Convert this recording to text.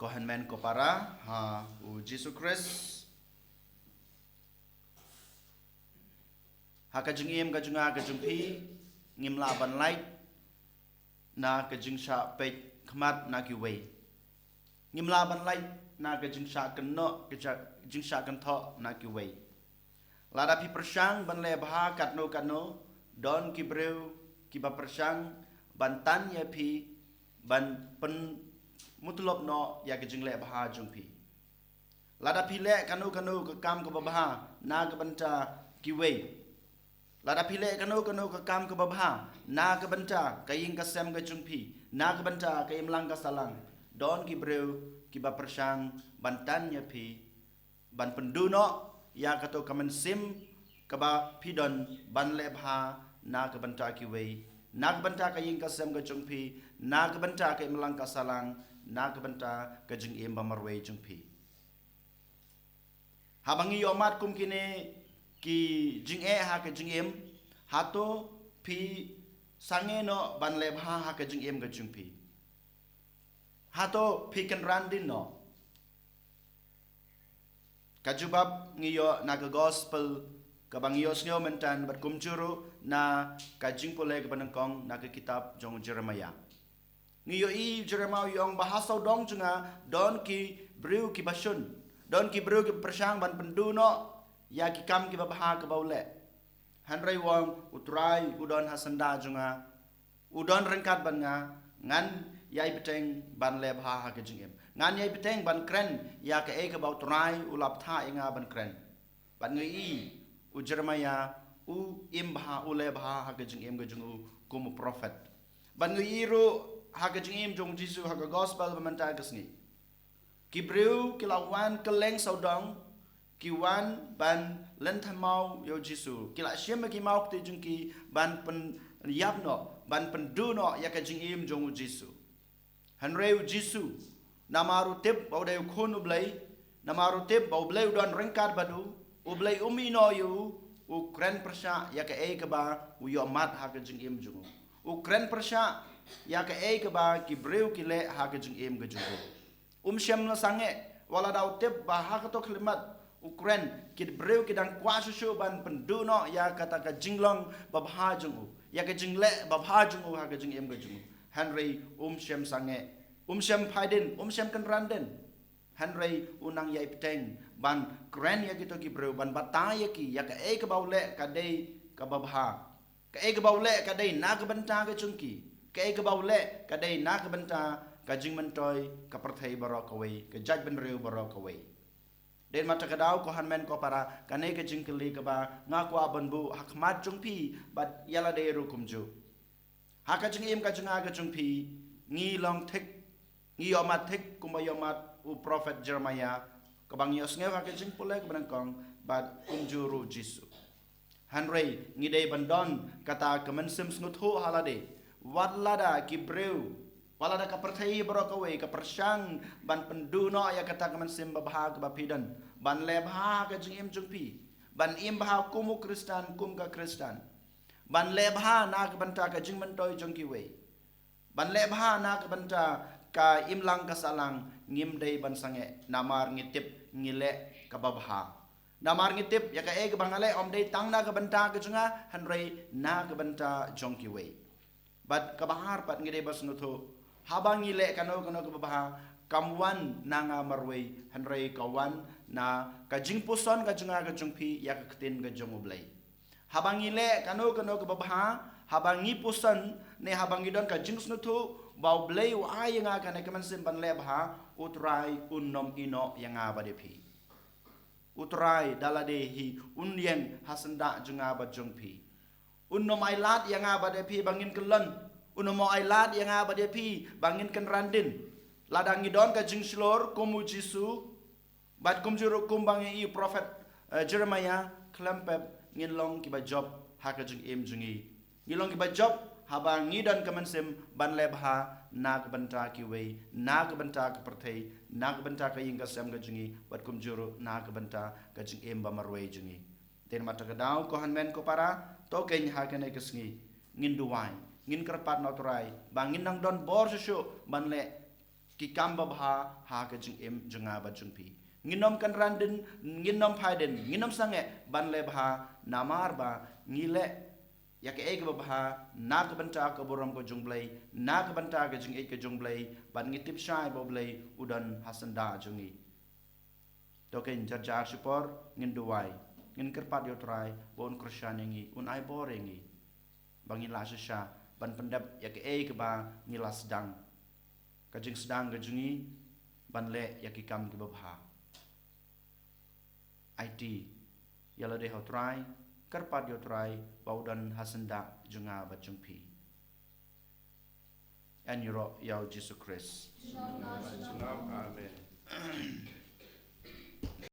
Kohan men ko para ha u Jesus Christ ha ka jing im ka junga ka jung pi ngim la ban lai na ka jing sha pe khmat na ki wei ngim la ban lai na ka jing sha kan no ka jing sha kan tho na ki wei la da pi persang ban le bha kat no don ki breu ki ba persang ban tan ye pi ban pen mutlop no ya ke jing le bha jung pi lada pi le kanu ka kam ka bha na ka banta ki wei lada pi le kanu ka kam ka bha na ka banta ka ing ka sem ka jung pi na ka banta ka im lang ka salang don ki breu ki ba persang ban tan ya pi ban pendu no ya ka to kamen sim ka ba pi don ban le bha na ka banta ki wei na ka banta ka ing ka sem ka jung pi na ka banta ka im lang ka salang na ka banta ka jing em ba marwei jung pi habangi yomat kum kine ki jing e ha ka jing em hato pi sange no ban le bha ha ka jing em ka jung pi hato pi kan randin no ka jubab ngiyo na ka gospel ka bangiyo snyo mentan bat kum juru na ka jing pole ka banangkong na ka kitab jong Jeremiah ngiyo i Jeremiah yong bahasa dong junga don ki breu ki basun don ki breu ki persang ban pendu no ya ki kam ki babha ka baule hanrai wong utrai udon hasanda junga udon rengkat ban nga ngan yai beteng ban le bha ha ka jingem ngan yai beteng ban kren ya ka e ka bau trai ulap tha inga ban kren ban ngi i u Jeremiah u im bha u le bha ha ka jingem ga jungu kum prophet ban ngi i ru ha ka jingem jong jisu ha ka gospel ba manta ka sngi ki breu ki lawan ka leng saudong ki wan ban len thamau yo jisu ki la shem ki mau te jung ki ban pen yap no ban pen du no ya ka jingem jong jisu hanreu jisu namaru tip bau de khun ublai namaru tip bau blai don rengkat badu ublai umi no yu u kren persha ya ka e ka ba u yo mat ha ka jingem jong u kren persha ya ka e ka ba ki breu ki le ha ka jingem ga jong shem na sange wala daw tip ba ha ka to klimat ukren kid breu kidang kwa susu ban pendu no ya kata ka jinglong ba bha jung ya ka jingle ba bha jung ha ka jing em ga jung henry shem sange shem phaidin shem kan randen henry unang yai peteng ban kren ya kito ki breu ban bata ya ki ya ka e ka baule ka dei ka ba bha ka e ka baule ka dei na ka banta ka chung ki ka e ka baule ka dei na ka banta ka jing mentoy ka perthai barok away ka jaj ben reu barok away den mata ka daw ko han men ko para ka ne ka jing kali ka ba nga ko aban bu hakmat jung pi bat yala de ru kum ju ha ka jing im ka jung ga jung pi ngi long thek ngi yomat thek kum yomat u prophet Jeremiah ka bang yos nge ha ka jing pole ka ban kong bat kum ju ru jisu han rei ngi de bandon kata ka men sim snuthu halade wat lada ki breu wala da ka perthai barok away ka persang ban pendu no ya kata ka man sim babha ka bapidan ban le bha ka jing jung pi ban im bha kumu kristan kum ka kristan ban le bha na ka banta ka jing man toy jung ki we ban le bha na ka banta ka im lang ka salang ngim dei ban sange namar ngitip ngile ka babha namar ngitip ya ka e ka bangale om dei tang na ka banta ka junga hanrei na ka banta jung ki we bat ka bahar pat ngide bas no tho habangi le kano ka baha kamwan nanga marwei hanrei kawan na ka jing puson ka junga ka jungpi ya ka ktin ka jong ublai habangi le kano ka baha habangi puson ne habangi don ka jing snutu bau blai wa nga ka ne kaman sim ban le baha utrai unnom ino yanga badepi utrai dalade hi unyeng hasanda junga ba jungpi unnom ai lat yanga badepi bangin kelon unomo ai lad yang aba dia pi bangin kan randin ladang idon ka jing slor kumu jisu bat kum juru kum bangi i prophet Jeremiah klempep ngin long ki ba job ha ka jing em jungi ngilong ki ba job haba ngidon ka mansem ban lebha na ka banta ki we na ka banta ka perthai na ka banta ka inga sem ka jungi bat kum juru na ka banta ka jing em ba marwei jungi ten mata ka daw ko han men ko para to ken ha ka ne kasngi ngin duwai ngin kerpat naturai bangin nang don bor susu ban le kikam babha ha ka jing em junga ba jung pi nginom kan randin nginom phaiden nginom sange ban le bha namar ba ngile yak eg babha na ka banta ka boram ko jung blai na ka banta ka jing ek ka jung blai ban ngitip shai bo blai udan hasanda jungi token jarjar support ngin duwai ngin kerpat yo try bon krisyanengi un ai borengi bangila sha ban pendap yak eg ba ngila sedang kajing sedang kajungi ban le yakikam ki babha IT yala de ho try karpat yo try baudan hasanda junga bachungpi and yuro yau Jesus Christ Amen.